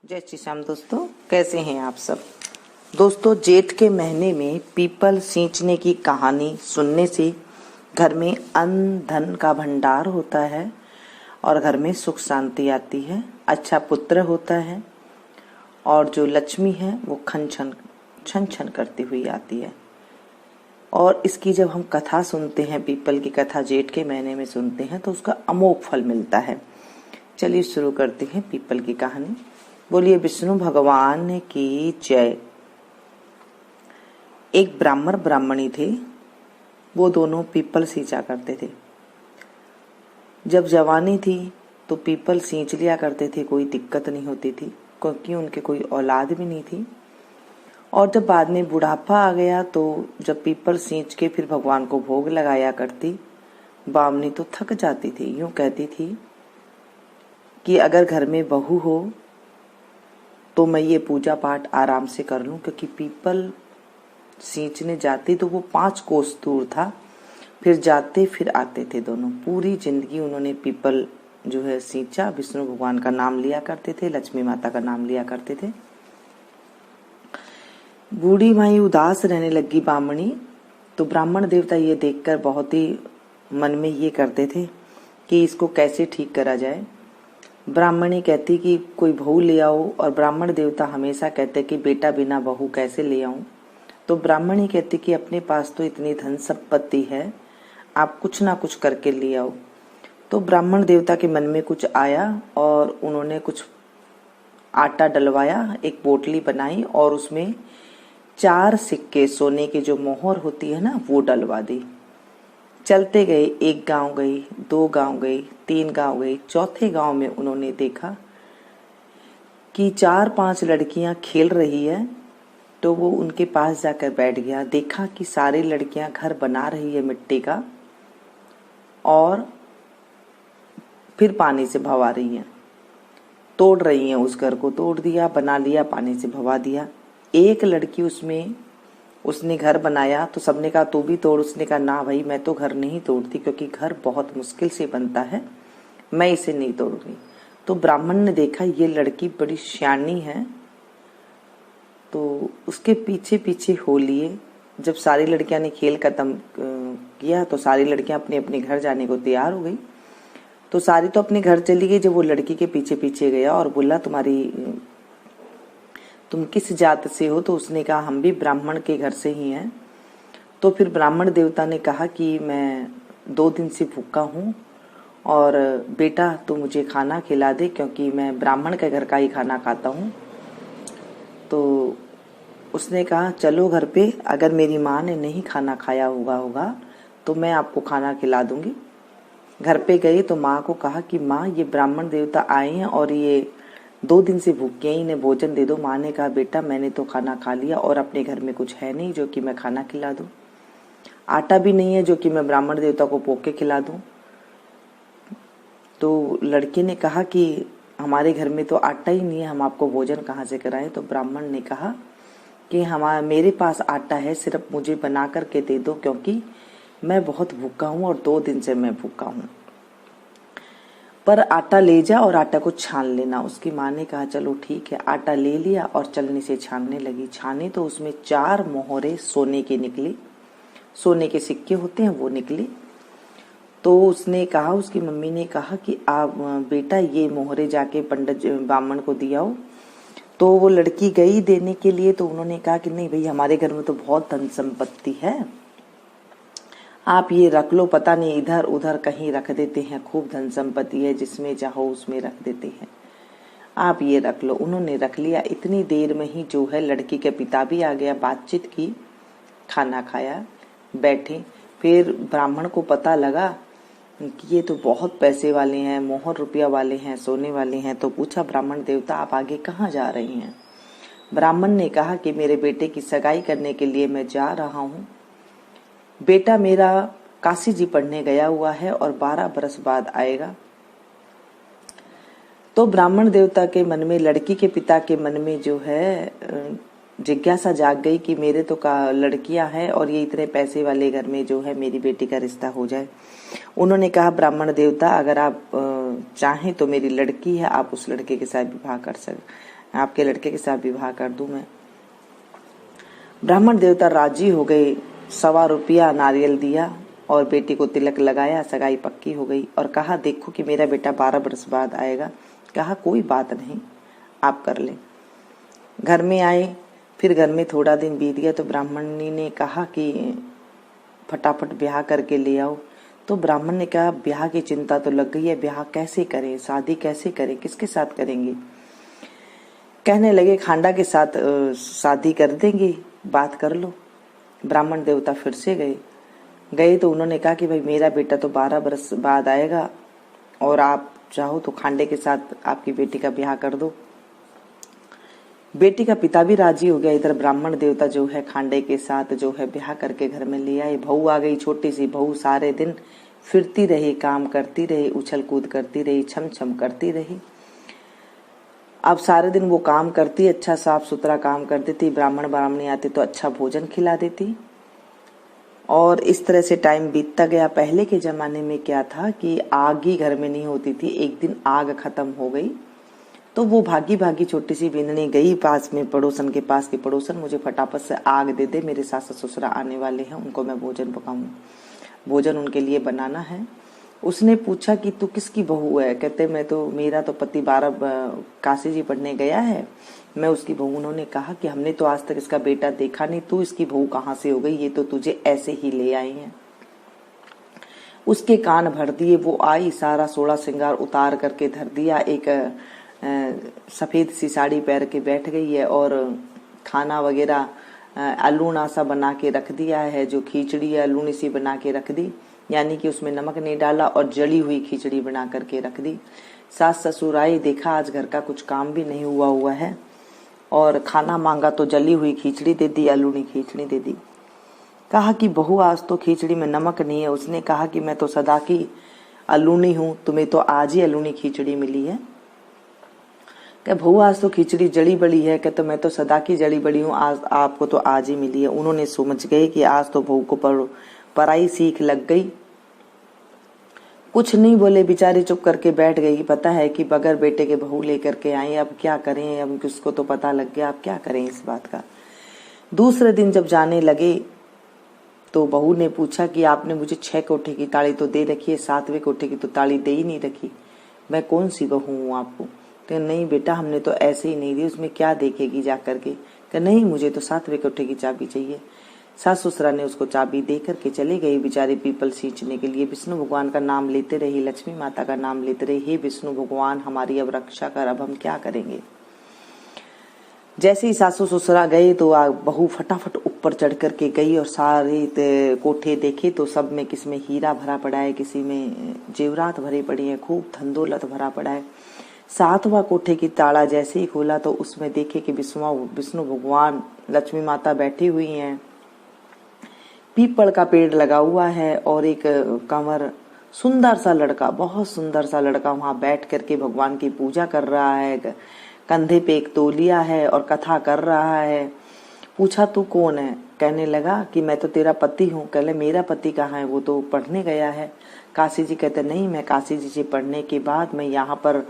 जय श्री श्याम दोस्तों, कैसे हैं आप सब। दोस्तों, जेठ के महीने में पीपल सींचने की कहानी सुनने से घर में अन्न धन का भंडार होता है और घर में सुख शांति आती है, अच्छा पुत्र होता है और जो लक्ष्मी है वो छन छन करती हुई आती है। और इसकी जब हम कथा सुनते हैं, पीपल की कथा जेठ के महीने में सुनते हैं तो उसका अमोघ फल मिलता है। चलिए शुरू करते हैं पीपल की कहानी। बोलिए विष्णु भगवान की जय। एक ब्राह्मण ब्राह्मणी थे, वो दोनों पीपल सींचा करते थे। जब जवानी थी तो पीपल सींच लिया करते थे, कोई दिक्कत नहीं होती थी क्योंकि उनके कोई औलाद भी नहीं थी। और जब बाद में बुढ़ापा आ गया तो जब पीपल सींच के फिर भगवान को भोग लगाया करती, बामनी तो थक जाती थी। यूं कहती थी कि अगर घर में बहू हो तो मैं ये पूजा पाठ आराम से कर लूं, क्योंकि पीपल सींचने जाती तो वो 5 कोस दूर था, फिर जाते फिर आते थे दोनों। पूरी जिंदगी उन्होंने पीपल जो है सींचा। विष्णु भगवान का नाम लिया करते थे, लक्ष्मी माता का नाम लिया करते थे। बूढ़ी माई उदास रहने लगी बामणी, तो ब्राह्मण देवता ये देखकर बहुत ही मन में ये करते थे कि इसको कैसे ठीक करा जाए। ब्राह्मणी कहती कि कोई बहू ले आओ, और ब्राह्मण देवता हमेशा कहते कि बेटा बिना बहू कैसे ले आऊं। तो ब्राह्मणी कहती कि अपने पास तो इतनी धन संपत्ति है, आप कुछ ना कुछ करके ले आओ। तो ब्राह्मण देवता के मन में कुछ आया और उन्होंने कुछ आटा डलवाया, एक पोटली बनाई और उसमें 4 सिक्के, सोने की जो मोहर होती है ना, वो डलवा दी। चलते गए, 1 गांव गई, 2 गांव गई, 3 गांव गई। चौथे गांव में उन्होंने देखा कि 4-5 लड़कियां खेल रही है, तो वो उनके पास जाकर बैठ गया। देखा कि सारी लड़कियां घर बना रही है मिट्टी का और फिर पानी से भवा रही हैं, तोड़ रही हैं। उस घर को तोड़ दिया, बना लिया, पानी से भवा दिया। एक लड़की उसने घर बनाया तो सबने कहा तू भी तोड़। उसने कहा ना भाई, मैं तो घर नहीं तोड़ती, क्योंकि घर बहुत मुश्किल से बनता है, मैं इसे नहीं तोड़ूंगी। तो ब्राह्मण ने देखा ये लड़की बड़ी सियानी है, तो उसके पीछे पीछे हो लिए। जब सारी लड़कियां ने खेल खत्म किया तो सारी लड़कियां अपने अपने घर जाने को तैयार हो गई। तो सारी तो अपने घर चली गई। जब वो लड़की के पीछे पीछे गया और बोला तुम किस जात से हो, तो उसने कहा हम भी ब्राह्मण के घर से ही हैं। तो फिर ब्राह्मण देवता ने कहा कि मैं 2 दिन से भूखा हूँ और बेटा तो मुझे खाना खिला दे, क्योंकि मैं ब्राह्मण के घर का ही खाना खाता हूँ। तो उसने कहा चलो घर पे, अगर मेरी माँ ने नहीं खाना खाया होगा तो मैं आपको खाना खिला दूंगी। घर पे गई तो माँ को कहा कि माँ, ये ब्राह्मण देवता आए हैं और ये 2 दिन से भूखे हैं, इन्हें भोजन दे दो। माँ ने कहा बेटा मैंने तो खाना खा लिया और अपने घर में कुछ है नहीं जो कि मैं खाना खिला दूं, आटा भी नहीं है जो कि मैं ब्राह्मण देवता को पोक के खिला दूं। तो लड़की ने कहा कि हमारे घर में तो आटा ही नहीं है, हम आपको भोजन कहाँ से कराएं। तो ब्राह्मण ने कहा कि मेरे पास आटा है, सिर्फ मुझे बना करके दे दो, क्योंकि मैं बहुत भूखा हूँ और 2 दिन से मैं भूखा हूँ। पर आटा ले जा और आटा को छान लेना। उसकी माँ ने कहा चलो ठीक है। आटा ले लिया और चलनी से छानने लगी। छाने तो उसमें 4 मोहरे सोने की निकली, सोने के सिक्के होते हैं वो निकले। तो उसने कहा, उसकी मम्मी ने कहा कि आप बेटा ये मोहरे जाके पंडित ब्राह्मण को दिया हो। तो वो लड़की गई देने के लिए, तो उन्होंने कहा कि नहीं भाई, हमारे घर में तो बहुत धन संपत्ति है, आप ये रख लो। पता नहीं इधर उधर कहीं रख देते हैं, खूब धन संपत्ति है, जिसमें चाहो उसमें रख देते हैं, आप ये रख लो। उन्होंने रख लिया। इतनी देर में ही जो है लड़की के पिता भी आ गया, बातचीत की, खाना खाया, बैठे। फिर ब्राह्मण को पता लगा कि ये तो बहुत पैसे वाले हैं, मोहर रुपया वाले हैं, सोने वाले हैं। तो पूछा ब्राह्मण देवता आप आगे कहाँ जा रही हैं। ब्राह्मण ने कहा कि मेरे बेटे की सगाई करने के लिए मैं जा रहा हूँ। बेटा मेरा काशी जी पढ़ने गया हुआ है और 12 बरस बाद आएगा। तो ब्राह्मण देवता के मन में, लड़की के पिता के मन में जो है जिज्ञासा जाग गई कि मेरे तो लड़कियां हैं और ये इतने पैसे वाले घर में जो है मेरी बेटी का रिश्ता हो जाए। उन्होंने कहा ब्राह्मण देवता अगर आप चाहें तो मेरी लड़की है, आप उस लड़के के साथ विवाह आपके लड़के के साथ विवाह कर दूं मैं। ब्राह्मण देवता राजी हो गए, 1.25 रुपया नारियल दिया और बेटी को तिलक लगाया, सगाई पक्की हो गई। और कहा देखो कि मेरा बेटा 12 वर्ष बाद आएगा। कहा कोई बात नहीं, आप कर लें। घर में आए, फिर घर में थोड़ा दिन बीत गया तो ब्राह्मणी ने कहा कि फटाफट ब्याह करके ले आओ। तो ब्राह्मण ने कहा ब्याह की चिंता तो लग गई है, ब्याह कैसे करें, शादी कैसे करें, किसके साथ करेंगे। कहने लगे खांडा के साथ शादी कर देंगे, बात कर लो। ब्राह्मण देवता फिर से गए तो उन्होंने कहा कि भाई मेरा बेटा तो 12 वर्ष बाद आएगा और आप चाहो तो खांडे के साथ आपकी बेटी का ब्याह कर दो। बेटी का पिता भी राजी हो गया। इधर ब्राह्मण देवता जो है खांडे के साथ जो है ब्याह करके घर में ले आए। बहू आ गई, छोटी सी बहू, सारे दिन फिरती रही, काम करती रही, उछल कूद करती रही, छम छम करती रही। अब सारे दिन वो काम करती, अच्छा साफ सुथरा काम करती थी। ब्राह्मण ब्राह्मणी आती तो अच्छा भोजन खिला देती और इस तरह से टाइम बीतता गया। पहले के जमाने में क्या था कि आग ही घर में नहीं होती थी। एक दिन आग खत्म हो गई तो वो भागी भागी छोटी सी बिंदनी गई पास में पड़ोसन के पास कि पड़ोसन मुझे फटाफट से आग दे दे, मेरे सास ससुरा आने वाले हैं, उनको मैं भोजन पकाऊं, भोजन उनके लिए बनाना है। उसने पूछा कि तू किसकी बहू है। कहते मैं तो, मेरा तो पति 12 काशी जी पढ़ने गया है, मैं उसकी बहू। उन्होंने कहा कि हमने तो आज तक इसका बेटा देखा नहीं, तू इसकी बहू कहाँ से हो गई, ये तो तुझे ऐसे ही ले आई है। उसके कान भर दिए। वो आई, सारा सोलह श्रृंगार उतार करके धर दिया, एक सफेद सी साड़ी पहन के बैठ गई है और खाना वगैरह अलूना सा बना के रख दिया है। जो खिचड़ी है अलूनी सी बना के रख दी, यानी कि उसमें नमक नहीं डाला, और जली हुई खिचड़ी बना करके रख दी। सास ससुर आए, देखा आज घर का कुछ काम भी नहीं हुआ है और खाना मांगा तो जली हुई खिचड़ी दे दी, अलूनी खिचड़ी दे दी। कहा कि बहू आज तो खिचड़ी में नमक नहीं है। उसने कहा कि मैं तो सदा की अलूनी हूँ, तुम्हें तो आज ही अलूनी खिचड़ी मिली है। क्या बहू आज तो खिचड़ी जड़ी बड़ी है। कहते मैं तो सदा की जड़ी बड़ी हूँ, आज आपको तो आज ही मिली है। उन्होंने समझ गए कि आज तो बहू को पराई सीख लग गई। कुछ नहीं बोले, बेचारी चुप करके बैठ गई। पता है कि बगैर बेटे के बहू लेकर के आई, अब क्या करें, अब किसको तो पता लग गया, अब क्या करें इस बात का। दूसरे दिन जब जाने लगे तो बहू ने पूछा कि आपने मुझे 6 कोठे की ताड़ी तो दे रखी है, 7वें कोठे की तो ताड़ी दे ही नहीं रखी, मैं कौन सी बहू हूँ आपको। तो नहीं बेटा, हमने तो ऐसे ही नहीं दी, उसमें क्या देखेगी जा करके। कि नहीं, मुझे तो 7वें कोठे की चाबी चाहिए। सास ससुरा ने उसको चाबी दे करके चले गई। बेचारे पीपल सींचने के लिए विष्णु भगवान का नाम लेते रही, लक्ष्मी माता का नाम लेते रही, हे विष्णु भगवान हमारी अब रक्षा कर, अब हम क्या करेंगे। जैसे ही सासू ससुरा गए तो बहू फटाफट ऊपर चढ़ करके गई और सारे कोठे देखे तो सब में किसी में हीरा भरा पड़ा है, किसी में जेवरात भरे पड़ी है, खूब धन-दौलत भरा पड़ा है। 7वां कोठे की ताला जैसे ही खोला तो उसमें देखे कि विष्णु भगवान, लक्ष्मी माता बैठी हुई हैं, पीपल का पेड़ लगा हुआ है और एक कंवर सुंदर सा लड़का, बहुत सुंदर सा लड़का वहां बैठ करके भगवान की पूजा कर रहा है। कंधे पे एक तौलिया है और कथा कर रहा है। पूछा तू कौन है। कहने लगा कि मैं तो तेरा पति हूँ। कहले मेरा पति कहाँ है, वो तो पढ़ने गया है काशी जी। कहते नहीं, मैं काशी जी से पढ़ने के बाद मैं यहाँ पर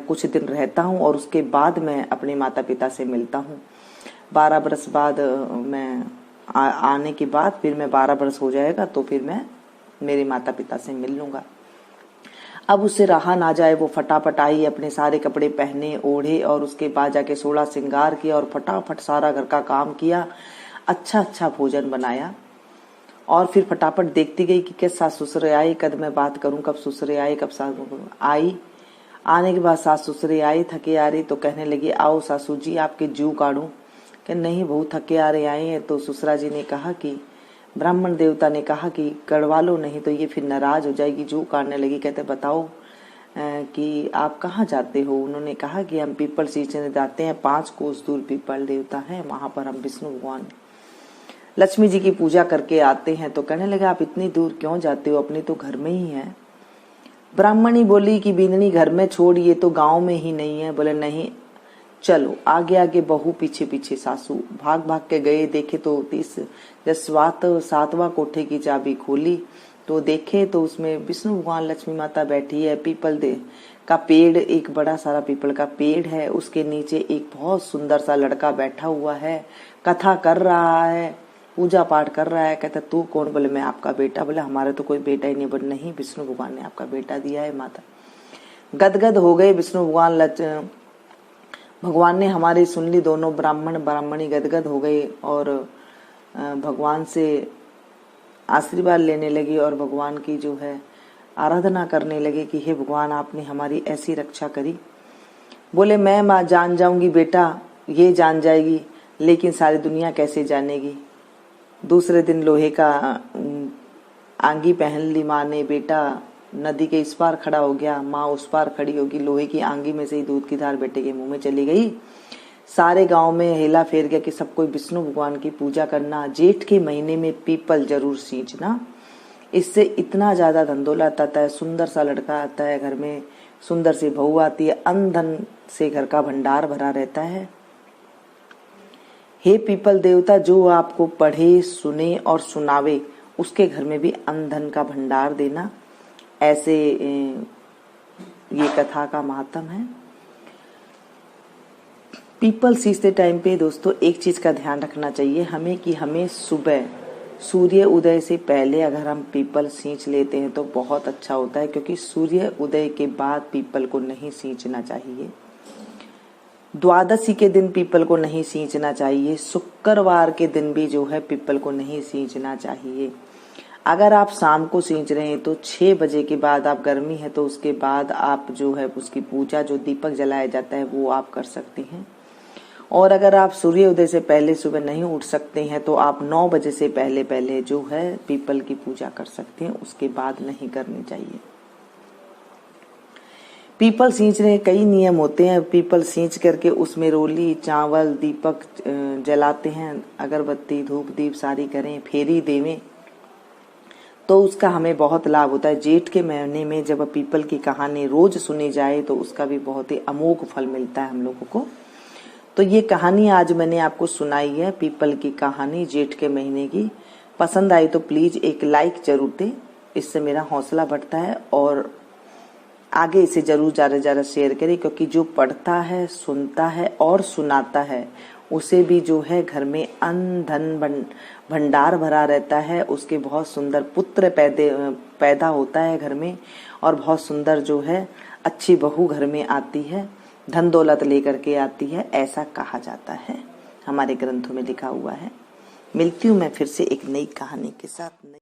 कुछ दिन रहता हूँ और उसके बाद मैं अपने माता पिता से मिलता हूँ। 12 बरस बाद मैं आने के बाद फिर मैं 12 बरस हो जाएगा तो फिर मैं मेरे माता पिता से मिल लूंगा। अब उससे रहा ना जाए, वो फटाफट आई, अपने सारे कपड़े पहने ओढ़े और उसके बाद जाके 16 श्रृंगार किया और फटाफट सारा घर का काम किया, अच्छा अच्छा भोजन बनाया और फिर फटाफट देखती गई कि कैसे सास ससुरे आए, कद मैं बात करूं, कब ससुरे आए, कब सास आई। आने के बाद सास ससुरे आए, थके आ रही तो कहने लगी आओ सासू जी आपके जू काटूं। कि नहीं बहू थके आ रहे आए हैं। तो ससुरा जी ने कहा कि ब्राह्मण देवता ने कहा कि कड़वा लो, नहीं तो ये फिर नाराज हो जाएगी। जू काटने लगी। कहते बताओ कि आप कहाँ जाते हो। उन्होंने कहा कि हम पीपल सींचने जाते हैं, 5 कोस दूर पीपल देवता है, वहां पर हम विष्णु भगवान लक्ष्मी जी की पूजा करके आते हैं। तो कहने लगे आप इतनी दूर क्यों जाते हो, अपने तो घर में ही है। ब्राह्मणी बोली कि बिंदनी घर में छोड़, ये तो गांव में ही नहीं है। बोले नहीं चलो। आगे आगे बहू, पीछे पीछे सासू भाग भाग के गए। देखे तो 7वां कोठे की चाबी खोली तो देखे तो उसमें विष्णु भगवान लक्ष्मी माता बैठी है, पीपल दे का पेड़, एक बड़ा सारा पीपल का पेड़ है, उसके नीचे एक बहुत सुंदर सा लड़का बैठा हुआ है, कथा कर रहा है, पूजा पाठ कर रहा है। कहता तू कौन? बोले मैं आपका बेटा। बोले हमारा तो कोई बेटा ही नहीं। बोले नहीं, विष्णु भगवान ने आपका बेटा दिया है माता। गदगद हो गए विष्णु भगवान, भगवान ने हमारी सुन ली। दोनों ब्राह्मण ब्राह्मणी गदगद हो गए और भगवान से आशीर्वाद लेने लगी और भगवान की जो है आराधना करने लगे कि हे भगवान, आपने हमारी ऐसी रक्षा करी। बोले मैं माँ जान जाऊंगी बेटा, ये जान जाएगी, लेकिन सारी दुनिया कैसे जानेगी। दूसरे दिन लोहे का आंगी पहन ली माँ ने। बेटा नदी के इस पार खड़ा हो गया, माँ उस पार खड़ी होगी। लोहे की आंगी में से ही दूध की धार बेटे के मुंह में चली गई। सारे गांव में हेला फेर गया कि सब कोई विष्णु भगवान की पूजा करना, जेठ के महीने में पीपल जरूर सींचना, इससे इतना ज्यादा धन दौलत आता है, सुंदर सा लड़का आता है घर में, सुंदर सी बहू आती है, अन्न धन से घर का भंडार भरा रहता है। हे पीपल देवता, जो आपको पढ़े सुने और सुनावे उसके घर में भी अन्न धन का भंडार देना। ऐसे ये कथा का महात्म है। पीपल सींचते टाइम पे दोस्तों एक चीज का ध्यान रखना चाहिए हमें कि हमें सुबह सूर्य उदय से पहले अगर हम पीपल सींच लेते हैं तो बहुत अच्छा होता है, क्योंकि सूर्य उदय के बाद पीपल को नहीं सींचना चाहिए। द्वादशी के दिन पीपल को नहीं सींचना चाहिए। शुक्रवार के दिन भी जो है पीपल को नहीं सींचना चाहिए। अगर आप शाम को सींच रहे हैं तो 6 बजे के बाद, आप गर्मी है तो उसके बाद आप जो है उसकी पूजा, जो दीपक जलाया जाता है वो आप कर सकते हैं। और अगर आप सूर्योदय से पहले सुबह नहीं उठ सकते हैं तो आप 9 बजे से पहले पहले जो है पीपल की पूजा कर सकते हैं, उसके बाद नहीं करनी चाहिए। पीपल सींचने के कई नियम होते हैं। पीपल सींच करके उसमें रोली, चावल, दीपक जलाते हैं, अगरबत्ती, धूप, दीप सारी करें, फेरी देवें, तो उसका हमें बहुत लाभ होता है। जेठ के महीने में जब पीपल की कहानी रोज सुनी जाए तो उसका भी बहुत ही अमोघ फल मिलता है हम लोगों को। तो ये कहानी आज मैंने आपको सुनाई है, पीपल की कहानी जेठ के महीने की। पसंद आई तो प्लीज एक लाइक जरूर दें, इससे मेरा हौसला बढ़ता है, और आगे इसे जरूर ज्यादा से ज्यादा शेयर करें, क्योंकि जो पढ़ता है, सुनता है और सुनाता है उसे भी जो है घर में अन्न धन भंडार भरा रहता है। उसके बहुत सुंदर पुत्र पैदा होता है घर में, और बहुत सुंदर जो है अच्छी बहू घर में आती है, धन दौलत लेकर के आती है, ऐसा कहा जाता है, हमारे ग्रंथों में लिखा हुआ है। मिलती हूँ मैं फिर से एक नई कहानी के साथ।